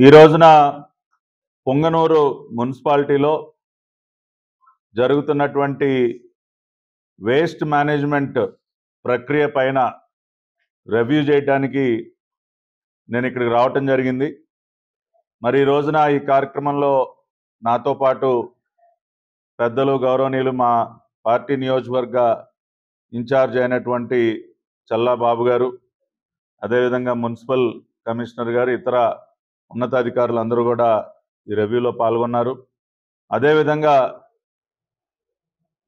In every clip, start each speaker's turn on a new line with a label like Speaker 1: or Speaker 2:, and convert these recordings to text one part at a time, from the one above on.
Speaker 1: ఈ రోజున పొంగనూరు మున్సిపాలిటీలో జరుగుతున్నటువంటి వేస్ట్ మేనేజ్మెంట్ ప్రక్రియ పైన రివ్యూ చేయడానికి నేను ఇక్కడికి రావటం జరిగింది. మరి ఈ రోజున ఈ కార్యక్రమంలో నాతో పాటు పెద్దలు గౌరవనీయులు మా పార్టీ నియోజకవర్గ ఇన్ఛార్జ్ అయినటువంటి చల్లా బాబు గారు, అదేవిధంగా మున్సిపల్ కమిషనర్ గారు, ఇతర ఉన్నతాధికారులు అందరూ కూడా ఈ రివ్యూలో పాల్గొన్నారు. అదేవిధంగా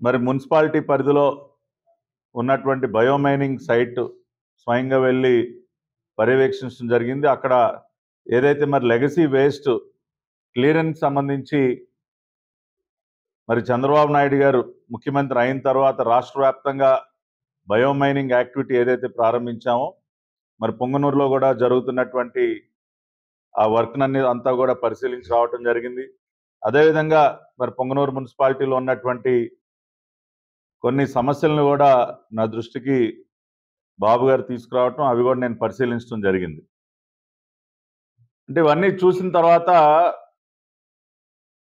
Speaker 1: మరి మున్సిపాలిటీ పరిధిలో ఉన్నటువంటి బయోమైనింగ్ సైట్ స్వయంగా వెళ్ళి పర్యవేక్షించడం జరిగింది. అక్కడ ఏదైతే మరి లెగసీ వేస్ట్ క్లియరెన్స్ సంబంధించి మరి చంద్రబాబు నాయుడు గారు ముఖ్యమంత్రి అయిన తర్వాత రాష్ట్ర వ్యాప్తంగా బయోమైనింగ్ యాక్టివిటీ ఏదైతే ప్రారంభించామో మరి పొంగనూరులో కూడా జరుగుతున్నటువంటి ఆ వర్క్ అంతా కూడా పరిశీలించి రావటం జరిగింది. అదేవిధంగా మరి పొంగనూరు మున్సిపాలిటీలో ఉన్నటువంటి కొన్ని సమస్యలను కూడా నా దృష్టికి బాబు గారు తీసుకురావటం, అవి కూడా నేను పరిశీలించడం జరిగింది. అంటే ఇవన్నీ చూసిన తర్వాత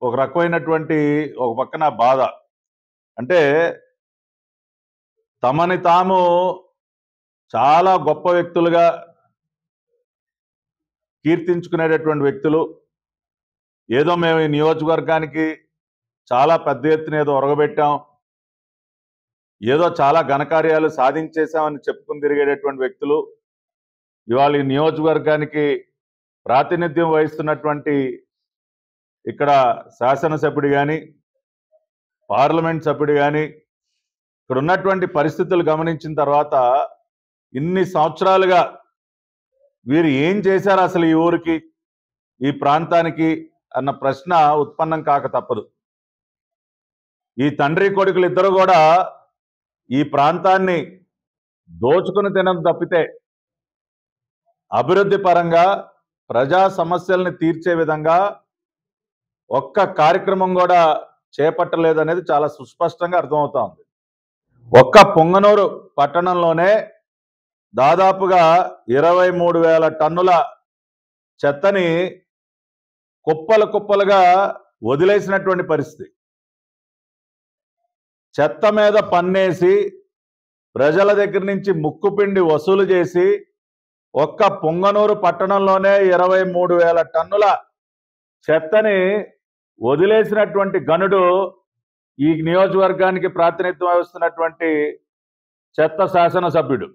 Speaker 1: ఒక రకమైనటువంటి ఒక పక్కన బాధ, అంటే తమని తాము చాలా గొప్ప వ్యక్తులుగా కీర్తించుకునేటటువంటి వ్యక్తులు, ఏదో మేము ఈ నియోజకవర్గానికి చాలా పెద్ద ఎత్తున ఏదో ఒరగబెట్టాం, ఏదో చాలా ఘనకార్యాలు సాధించేశామని చెప్పుకుని తిరిగేటటువంటి వ్యక్తులు ఇవాళ ఈ నియోజకవర్గానికి ప్రాతినిధ్యం వహిస్తున్నటువంటి ఇక్కడ శాసనసభ్యుడు కానీ పార్లమెంట్ సభ్యుడు కానీ ఇక్కడ ఉన్నటువంటి పరిస్థితులు గమనించిన తర్వాత ఇన్ని సంవత్సరాలుగా వీరు ఏం చేశారు అసలు ఈ ఊరికి, ఈ ప్రాంతానికి అన్న ప్రశ్న ఉత్పన్నం కాక తప్పదు. ఈ తండ్రి కొడుకులు ఇద్దరు కూడా ఈ ప్రాంతాన్ని దోచుకుని తినడం తప్పితే అభివృద్ధి పరంగా ప్రజా సమస్యల్ని తీర్చే విధంగా ఒక్క కార్యక్రమం కూడా చేపట్టలేదనేది చాలా సుస్పష్టంగా అర్థమవుతా ఉంది. ఒక్క పొంగనూరు పట్టణంలోనే దాదాపుగా 23,000 టన్నుల చెత్తని కుప్పలు కుప్పలుగా వదిలేసినటువంటి పరిస్థితి. చెత్త మీద పన్నేసి ప్రజల దగ్గర నుంచి ముక్కుపిండి వసూలు చేసి ఒక్క పొంగనూరు పట్టణంలోనే 23,000 టన్నుల చెత్తని వదిలేసినటువంటి గనుడు ఈ నియోజకవర్గానికి ప్రాతినిధ్యం వహిస్తున్నటువంటి చెత్త శాసనసభ్యుడు.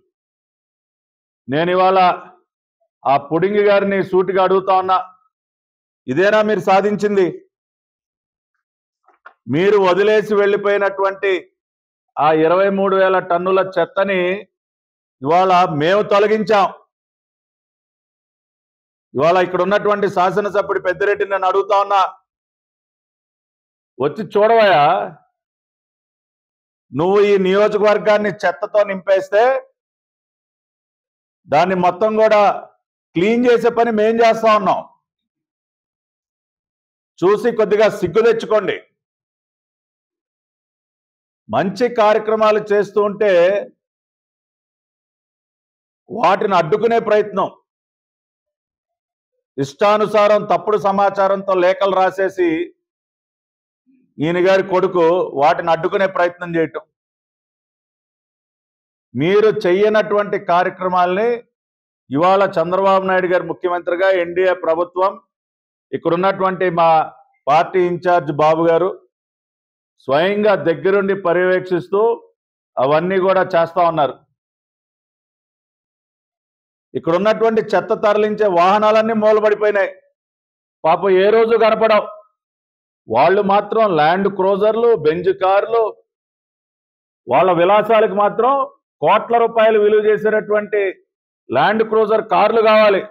Speaker 1: నేను ఇవాళ ఆ పుడింగి గారిని సూటిగా అడుగుతా ఉన్నా, ఇదేనా మీరు సాధించింది? మీరు వదిలేసి వెళ్ళిపోయినటువంటి ఆ 23,000 టన్నుల చెత్తని ఇవాళ మేము తొలగించాం. ఇవాళ ఇక్కడ ఉన్నటువంటి శాసనసభ్యుడు పెద్దిరెడ్డిని నేను అడుగుతా ఉన్నా, వచ్చి చూడవయా, నువ్వు ఈ నియోజకవర్గాన్ని చెత్తతో నింపేస్తే దాన్ని మొత్తం కూడా క్లీన్ చేసే పని మేం చేస్తా ఉన్నాం. చూసి కొద్దిగా సిగ్గు తెచ్చుకోండి. మంచి కార్యక్రమాలు చేస్తూ ఉంటే వాటిని అడ్డుకునే ప్రయత్నం, ఇష్టానుసారం తప్పుడు సమాచారంతో లేఖలు రాసేసి ఈయన గారి కొడుకు వాటిని అడ్డుకునే ప్రయత్నం చేయటం, మీరు చెయ్యనటువంటి కార్యక్రమాల్ని ఇవాళ చంద్రబాబు నాయుడు గారు ముఖ్యమంత్రిగా, ఎన్డీఏ ప్రభుత్వం, ఇక్కడ ఉన్నటువంటి మా పార్టీ ఇన్ఛార్జ్ బాబు గారు స్వయంగా దగ్గరుండి పర్యవేక్షిస్తూ అవన్నీ కూడా చేస్తా ఉన్నారు. ఇక్కడ ఉన్నటువంటి చెత్త తరలించే వాహనాలన్నీ మూలబడిపోయినాయి. పాపం ఏ రోజు కనపడవు. వాళ్ళు మాత్రం ల్యాండ్ క్రూజర్లు, బెంజ్ కార్లు, వాళ్ళ విలాసాలకు మాత్రం కోట్ల రూపాయలు విలువ చేసేటటువంటి ల్యాండ్ క్రూజర్ కార్లు కావాలి.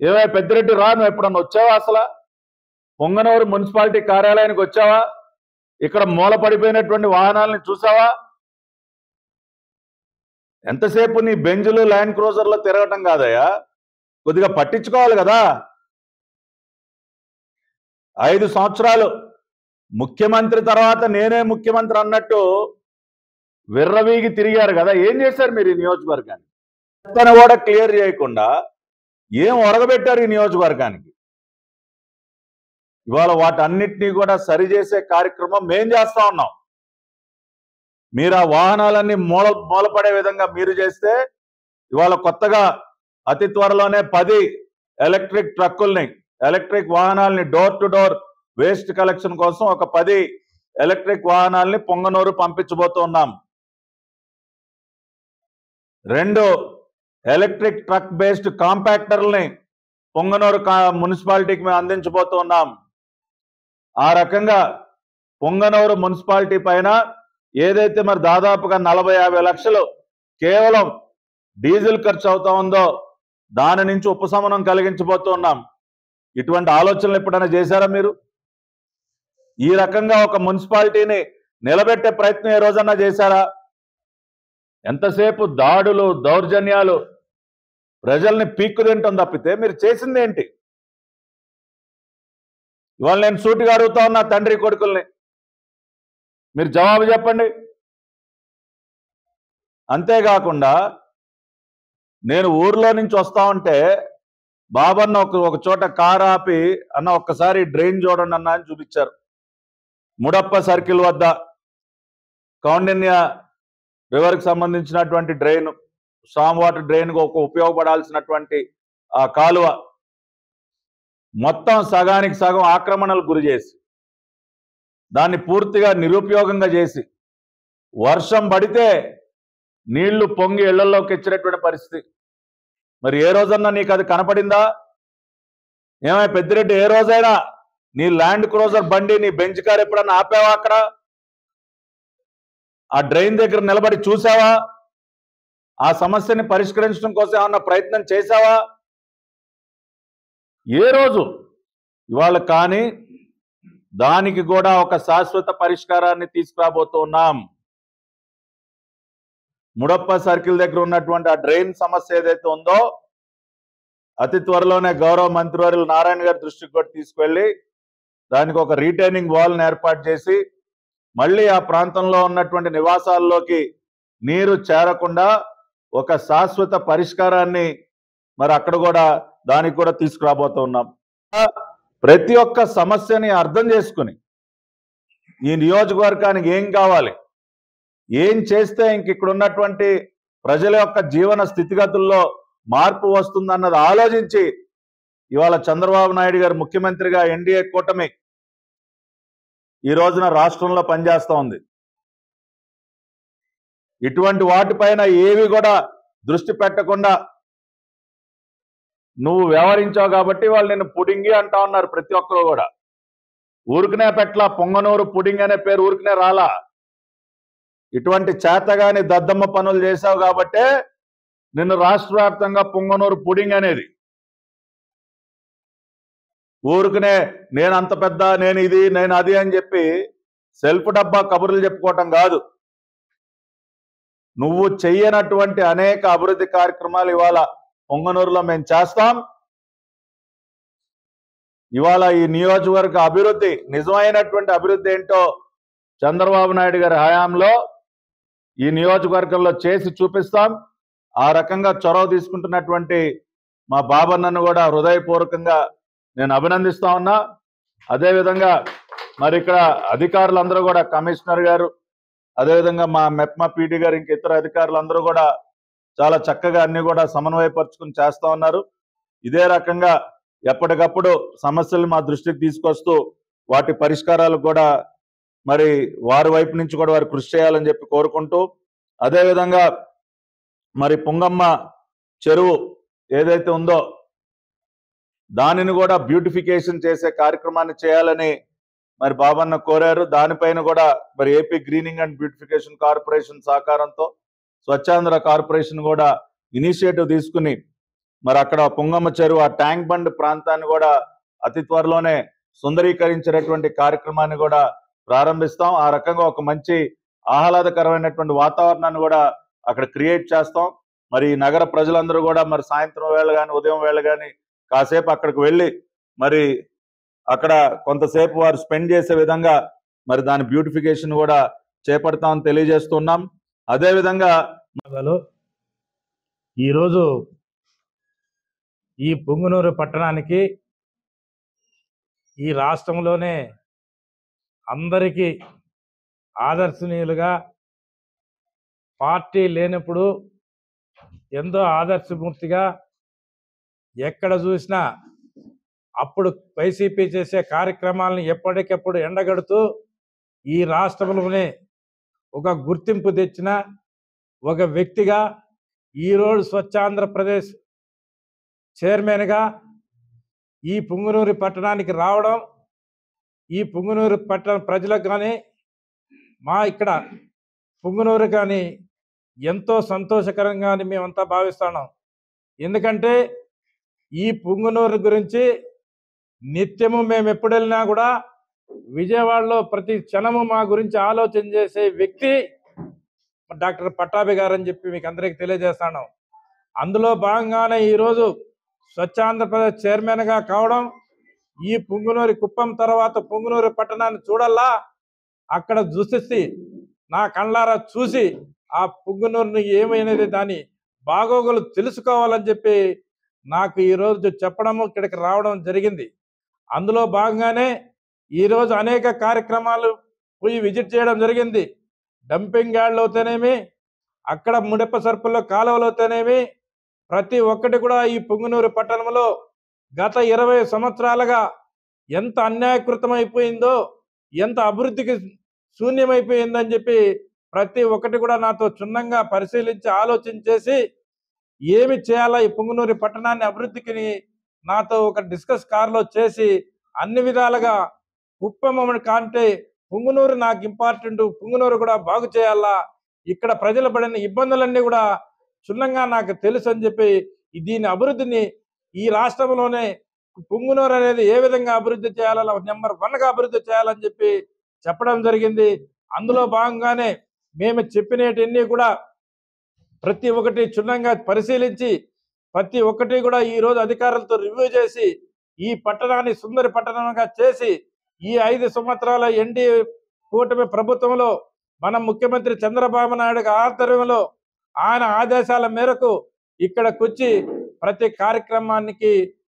Speaker 1: ఏవో పెద్దిరెడ్డి రా, నువ్వు ఎప్పుడన్నా వచ్చావా? అసలు పొంగనూరు మున్సిపాలిటీ కార్యాలయానికి వచ్చావా? ఇక్కడ మూల పడిపోయినటువంటి వాహనాలని చూసావా? ఎంతసేపు నీ బెంజులు ల్యాండ్ క్రూజర్లో తిరగటం కాదయ్యా, కొద్దిగా పట్టించుకోవాలి కదా. 5 సంవత్సరాలు ముఖ్యమంత్రి తర్వాత నేనే ముఖ్యమంత్రి అన్నట్టు విర్రవీగి తిరిగారు కదా. ఏం చేశారు మీరు ఈ నియోజకవర్గాన్ని? చెత్తను కూడా క్లియర్ చేయకుండా ఏం ఒరగబెట్టారు ఈ నియోజకవర్గానికి? ఇవాళ వాటన్నిటినీ కూడా సరిచేసే కార్యక్రమం మేం చేస్తా ఉన్నాం. మీరు ఆ వాహనాలన్నీ మూలపడే విధంగా మీరు చేస్తే ఇవాళ కొత్తగా అతి త్వరలోనే 10 ఎలక్ట్రిక్ ట్రక్కుల్ని, ఎలక్ట్రిక్ వాహనాలని door to door waste collection కోసం ఒక 10 ఎలక్ట్రిక్ వాహనాలని పొంగనూరు పంపించబోతున్నాం. 2 ఎలక్ట్రిక్ ట్రక్ బేస్డ్ కాంపాక్టర్లని పొంగనూరు మున్సిపాలిటీకి మేము అందించబోతున్నాం. ఆ రకంగా పొంగనూరు మున్సిపాలిటీ పైన ఏదైతే మరి దాదాపుగా 40-50 లక్షలు కేవలం డీజిల్ ఖర్చు అవుతా ఉందో దాని నుంచి ఉపశమనం కలిగించబోతున్నాం. ఇటువంటి ఆలోచనలు ఎప్పుడైనా చేశారా మీరు? ఈ రకంగా ఒక మున్సిపాలిటీని నిలబెట్టే ప్రయత్నం ఏ రోజన్నా చేశారా? ఎంతసేపు దాడులు, దౌర్జన్యాలు, ప్రజల్ని పీక్కు తింటాం తప్పితే మీరు చేసింది ఏంటి? ఇవాళ నేను సూటిగా అడుగుతా ఉన్నా తండ్రి కొడుకుల్ని, మీరు జవాబు చెప్పండి. అంతేకాకుండా నేను ఊర్లో నుంచి వస్తా ఉంటే బాబన్న ఒక చోట కారు ఆపి, అన్న ఒక్కసారి డ్రైన్ చూడండి అన్న అని చూపించారు. ముడప్ప సర్కిల్ వద్ద కౌండిన్య రివర్కి సంబంధించినటువంటి డ్రైన్, స్టామ్ వాటర్ డ్రైన్ ఒక ఉపయోగపడాల్సినటువంటి ఆ కాలువ మొత్తం సగానికి సగం ఆక్రమణలకు గురి చేసి దాన్ని పూర్తిగా నిరుపయోగంగా చేసి వర్షం పడితే నీళ్లు పొంగి ఇళ్లలోకి ఇచ్చినటువంటి పరిస్థితి. మరి ఏ రోజన్నా నీకు అది కనపడిందా? ఏమై పెద్దిరెడ్డి, ఏ రోజైనా నీ ల్యాండ్ క్రూజర్ బండి, నీ బెంచ్ కార్ ఎప్పుడన్నా ఆపావా? అక్కడ ఆ డ్రైన్ దగ్గర నిలబడి చూసావా? ఆ సమస్యని పరిష్కరించడం కోసం ఏమన్నా ప్రయత్నం చేశావా? ఏ రోజు? ఇవాళ కానీ దానికి కూడా ఒక శాశ్వత పరిష్కారాన్ని తీసుకురాబోతున్నాం. ముడప్ప సర్కిల్ దగ్గర ఉన్నటువంటి ఆ డ్రైన్ సమస్య ఏదైతే ఉందో అతి త్వరలోనే గౌరవ మంత్రివర్యులు నారాయణ గారి దృష్టికి కూడా తీసుకెళ్లి దానికి ఒక రీటైనింగ్ వాల్ని ఏర్పాటు చేసి మళ్ళీ ఆ ప్రాంతంలో ఉన్నటువంటి నివాసాల్లోకి నీరు చేరకుండా ఒక శాశ్వత పరిష్కారాన్ని మరి అక్కడ కూడా దానికి కూడా తీసుకురాబోతున్నాం. ప్రతి ఒక్క సమస్యని అర్థం చేసుకుని ఈ నియోజకవర్గానికి ఏం కావాలి, ఏం చేస్తే ఇంక ఇక్కడ ఉన్నటువంటి ప్రజల యొక్క జీవన స్థితిగతుల్లో మార్పు వస్తుందన్నది ఆలోచించి ఇవాళ చంద్రబాబు నాయుడు గారు ముఖ్యమంత్రిగా ఎన్డీఏ కూటమి ఈ రోజున రాష్ట్రంలో పనిచేస్తూ ఉంది. ఇటువంటి వాటిపైన ఏవి కూడా దృష్టి పెట్టకుండా నువ్వు వ్యవహరించావు కాబట్టి వాళ్ళు నేను పుడింగి అంటా ఉన్నారు. ప్రతి ఒక్కరు కూడా ఊరికనే పెట్ల పొంగనూరు పుడింగ్ అనే పేరు ఊరికనే రాలా. ఇటువంటి చేతగాని దద్దమ్మ పనులు చేశావు కాబట్టే నిన్ను రాష్ట్ర వ్యాప్తంగా పొంగనూరు పుడింగ్ అనేది. ఊరికనే నేను అంత పెద్ద, నేను ఇది, నేను అది అని చెప్పి సెల్ఫ్ డబ్బా కబుర్లు చెప్పుకోవటం కాదు. నువ్వు చెయ్యనటువంటి అనేక అభివృద్ధి కార్యక్రమాలు ఇవాళ పొంగనూరులో మేము చేస్తాం. ఇవాళ ఈ నియోజకవర్గ అభివృద్ధి, నిజమైనటువంటి అభివృద్ధి ఏంటో చంద్రబాబు నాయుడు గారి హయాంలో ఈ నియోజకవర్గంలో చేసి చూపిస్తాం. ఆ రకంగా చొరవ తీసుకుంటున్నటువంటి మా బాబన్నను కూడా హృదయపూర్వకంగా నేను అభినందిస్తా ఉన్నా. అదేవిధంగా మరి ఇక్కడ అధికారులందరూ కూడా, కమిషనర్ గారు, అదేవిధంగా మా మెప్మా పీటీ గారు, ఇంక ఇతర అధికారులందరూ కూడా చాలా చక్కగా అన్ని కూడా సమన్వయపరుచుకుని చేస్తా ఉన్నారు. ఇదే రకంగా ఎప్పటికప్పుడు సమస్యలు మా దృష్టికి తీసుకొస్తూ వాటి పరిష్కారాలు కూడా మరి వారి వైపు నుంచి కూడా వారు కృషి చేయాలని చెప్పి కోరుకుంటూ, అదేవిధంగా మరి పుంగమ్మ చెరువు ఏదైతే ఉందో దానిని కూడా బ్యూటిఫికేషన్ చేసే కార్యక్రమాన్ని చేయాలని మరి బాబన్న కోరారు. దానిపైన కూడా మరి AP greening and beautification corporation సహకారంతో స్వచ్ఛాంధ్ర కార్పొరేషన్ కూడా ఇనిషియేటివ్ తీసుకుని మరి అక్కడ పుంగమ్మ చెరువు ఆ ట్యాంక్ బండ్ ప్రాంతాన్ని కూడా అతి త్వరలోనే సుందరీకరించేటటువంటి కార్యక్రమాన్ని కూడా ప్రారంభిస్తాం. ఆ రకంగా ఒక మంచి ఆహ్లాదకరమైనటువంటి వాతావరణాన్ని కూడా అక్కడ క్రియేట్ చేస్తాం. మరి నగర ప్రజలందరూ కూడా మరి సాయంత్రం వేళ కానీ ఉదయం వేళ కానీ కాసేపు అక్కడికి వెళ్ళి మరి అక్కడ కొంతసేపు వారు స్పెండ్ చేసే విధంగా మరి దాని బ్యూటిఫికేషన్ కూడా చేపడతామని తెలియజేస్తున్నాం. అదేవిధంగా
Speaker 2: ఈరోజు ఈ పొంగనూరు పట్టణానికి ఈ రాష్ట్రంలోనే అందరికీ ఆదర్శనీయులుగా, పార్టీ లేనప్పుడు ఎంతో ఆదర్శమూర్తిగా, ఎక్కడ చూసినా అప్పుడు వైసీపీ చేసే కార్యక్రమాలను ఎప్పటికప్పుడు ఎండగడుతూ ఈ రాష్ట్రంలోనే ఒక గుర్తింపు తెచ్చిన ఒక వ్యక్తిగా ఈరోజు స్వచ్ఛాంధ్రప్రదేశ్ చైర్మన్గా ఈ పుంగనూరు పట్టణానికి రావడం, ఈ పుంగనూరు పట్టణ ప్రజలకు కానీ మా ఇక్కడ పుంగనూరు కానీ ఎంతో సంతోషకరంగా అని మేమంతా భావిస్తున్నాం. ఎందుకంటే ఈ పుంగనూరు గురించి నిత్యము మేము ఎప్పుడు వెళ్ళినా కూడా విజయవాడలో ప్రతి క్షణము మా గురించి ఆలోచన చేసే వ్యక్తి డాక్టర్ పట్టాభి గారు అని చెప్పి మీకు అందరికీ తెలియజేస్తాను. అందులో భాగంగానే ఈరోజు స్వచ్ఛాంధ్రప్రదేశ్ చైర్మన్గా కావడం, ఈ పుంగనూరు కుప్పం తర్వాత పుంగనూరు పట్టణాన్ని చూడల్లా, అక్కడ చూసి నా కళ్ళారా చూసి ఆ పుంగనూరుని ఏమైనది దాని బాగోగులు తెలుసుకోవాలని చెప్పి నాకు ఈరోజు చెప్పడము, ఇక్కడికి రావడం జరిగింది. అందులో భాగంగానే ఈరోజు అనేక కార్యక్రమాలు పోయి విజిట్ చేయడం జరిగింది. డంపింగ్ యార్డ్లు అవుతానేమి, అక్కడ ముడప సర్పుల్లో కాలువలు అవుతానేమి, ప్రతి ఒక్కటి కూడా ఈ పుంగనూరు పట్టణంలో గత 20 సంవత్సరాలుగా ఎంత అన్యాయకృతమైపోయిందో, ఎంత అభివృద్ధికి శూన్యమైపోయిందని చెప్పి ప్రతి ఒక్కటి కూడా నాతో క్షుణ్ణంగా పరిశీలించి ఆలోచన చేసి ఏమి చేయాలా ఈ పుంగనూరు పట్టణాన్ని అభివృద్ధికి నాతో ఒక డిస్కస్ కార్లో చేసి అన్ని విధాలుగా కుప్పం కంటే పుంగనూరు నాకు ఇంపార్టెంట్, పుంగనూరు కూడా బాగు చేయాలా, ఇక్కడ ప్రజలు పడిన ఇబ్బందులన్నీ కూడా క్షుణ్ణంగా నాకు తెలుసు అని చెప్పి దీని అభివృద్ధిని ఈ రాష్ట్రంలోనే పుంగనూరు అనేది ఏ విధంగా అభివృద్ధి చేయాలా, నెంబర్ 1గా అభివృద్ధి చేయాలని చెప్పి చెప్పడం జరిగింది. అందులో భాగంగానే మేము చెప్పినవన్నీ కూడా ప్రతి ఒక్కటి క్షుణ్ణంగా పరిశీలించి ప్రతి ఒక్కటి కూడా ఈరోజు అధికారులతో రివ్యూ చేసి ఈ పట్టణాన్ని సుందర పట్టణంగా చేసి ఈ 5 సంవత్సరాల ఎన్డీఏ కూటమి ప్రభుత్వంలో మన ముఖ్యమంత్రి చంద్రబాబు నాయుడు ఆధ్వర్యంలో ఆయన ఆదేశాల మేరకు ఇక్కడికి వచ్చి ప్రతి కార్యక్రమానికి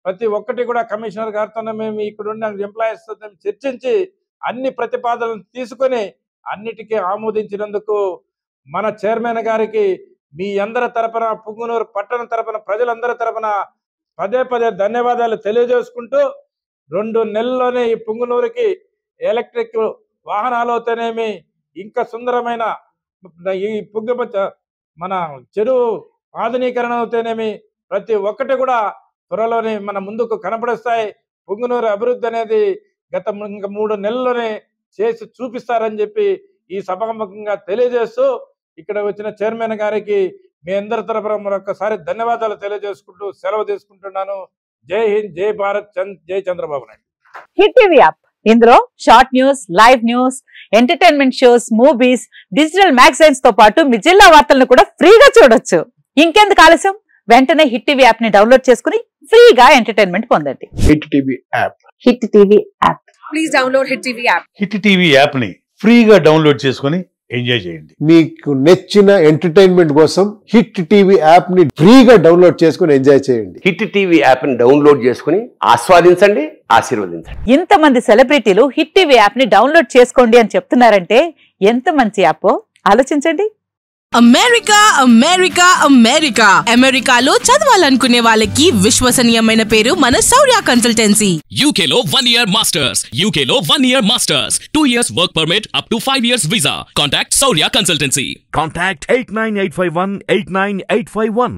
Speaker 2: ప్రతి ఒక్కటి కూడా కమిషనర్ గారితోనే మేము ఇక్కడ ఉన్న ఎంప్లాయీస్ చర్చించి అన్ని ప్రతిపాదనలు తీసుకొని అన్నిటికీ ఆమోదించినందుకు మన చైర్మన్ గారికి మీ అందరి తరపున, పుంగనూరు పట్టణ తరపున, ప్రజలందరి తరపున పదే ధన్యవాదాలు తెలియజేసుకుంటూ 2 నెలల్లోనే ఈ పుంగనూరుకి ఎలక్ట్రిక్ వాహనాలు అవుతానేమి, ఇంకా సుందరమైన ఈ మన చెరువు ఆధునీకరణ అవుతానేమి, ప్రతి ఒక్కటి కూడా త్వరలోనే మన ముందుకు కనపడిస్తాయి. పుంగనూరు అభివృద్ధి అనేది గత 3 నెలల్లోనే చేసి చూపిస్తారని చెప్పి ఈ సభాముఖంగా తెలియజేస్తూ ఇక్కడ వచ్చిన చైర్మన్ గారికి మీ అందరి తరపున మరొకసారి ధన్యవాదాలు తెలియజేసుకుంటూ సెలవు తీసుకుంటున్నాను. జై హింద్, జై భారత్, జై Chandrababu Naidu.
Speaker 3: Hit TV app, ఇందులో short news, live news, entertainment shows, movies, digital magazines తో పాటు మీ జిల్లా వార్తలను కూడా ఫ్రీగా చూడొచ్చు. ఇంకెందుకు ఆలస్యం, వెంటనే హిట్ టీవీ యాప్ ని డౌన్లోడ్ చేసుకుని ఫ్రీగా ఎంటర్టైన్మెంట్ పొందండి.
Speaker 4: Hit TV app,
Speaker 3: hit TV app,
Speaker 5: please download hit TV app.
Speaker 6: Hit TV app ని ఫ్రీగా డౌన్లోడ్ చేసుకుని ఎంజాయ్ చేయండి.
Speaker 4: మీకు నచ్చిన ఎంటర్టైన్మెంట్ కోసం హిట్ టీవీ యాప్ ని ఫ్రీగా డౌన్లోడ్ చేసుకుని ఎంజాయ్ చేయండి.
Speaker 7: హిట్ టీవీ యాప్ ని డౌన్లోడ్ చేసుకుని ఆస్వాదించండి, ఆశీర్వదించండి.
Speaker 3: ఇంతమంది సెలబ్రిటీలు హిట్ టీవీ యాప్ ని డౌన్లోడ్ చేసుకోండి అని చెప్తున్నారంటే ఎంత మంచి యాప్ ఆలోచించండి.
Speaker 5: అమెరికా అమెరికా అమెరికా అమెరికాలో చదవాలనుకునే వాళ్ళకి విశ్వసనీయమైన పేరు మన శౌర్య కన్సల్టెన్సీ.
Speaker 8: UK లో 1 year masters, UK లో 1 year masters, 2 years work permit up to 5 years visa. Contact Shaurya Consultancy.
Speaker 9: Contact 89851 89851.